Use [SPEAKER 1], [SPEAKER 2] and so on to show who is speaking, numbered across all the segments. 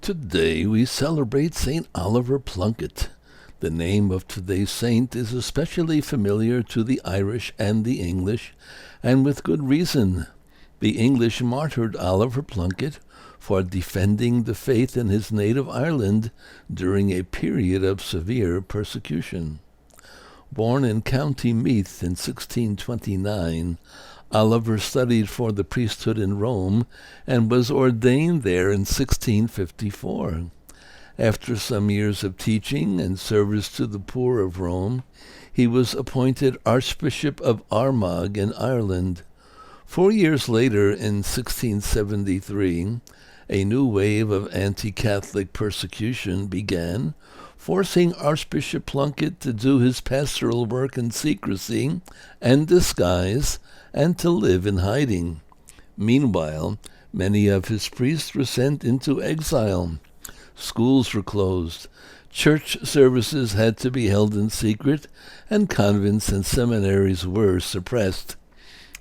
[SPEAKER 1] Today we celebrate St. Oliver Plunkett. The name of today's saint is especially familiar to the Irish and the English, and with good reason. The English martyred Oliver Plunkett for defending the faith in his native Ireland during a period of severe persecution. Born in County Meath in 1629, Oliver studied for the priesthood in Rome and was ordained there in 1654. After some years of teaching and service to the poor of Rome, he was appointed Archbishop of Armagh in Ireland. 4 years later, in 1673, a new wave of anti-Catholic persecution began, forcing Archbishop Plunkett to do his pastoral work in secrecy and disguise and to live in hiding. Meanwhile, many of his priests were sent into exile. Schools were closed. Church services had to be held in secret, and convents and seminaries were suppressed.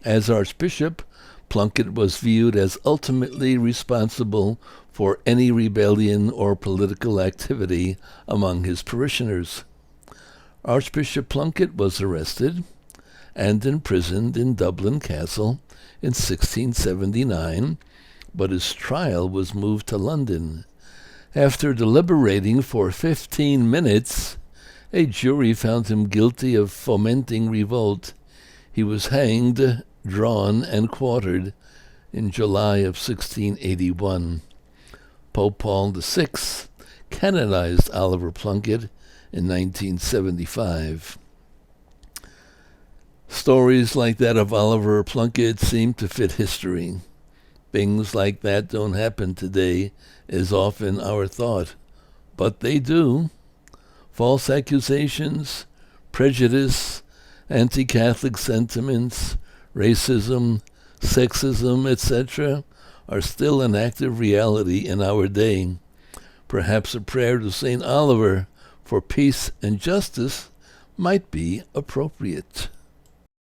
[SPEAKER 1] As Archbishop, Plunkett was viewed as ultimately responsible for any rebellion or political activity among his parishioners. Archbishop Plunkett was arrested and imprisoned in Dublin Castle in 1679, but his trial was moved to London. After deliberating for 15 minutes, a jury found him guilty of fomenting revolt. He was hanged, drawn, and quartered in July of 1681. Pope Paul VI canonized Oliver Plunkett in 1975. Stories like that of Oliver Plunkett seem to fit history. Things like that don't happen today, is often our thought, but they do. False accusations, prejudice, anti-Catholic sentiments, racism, sexism, etc., are still an active reality in our day. Perhaps a prayer to St. Oliver for peace and justice might be appropriate.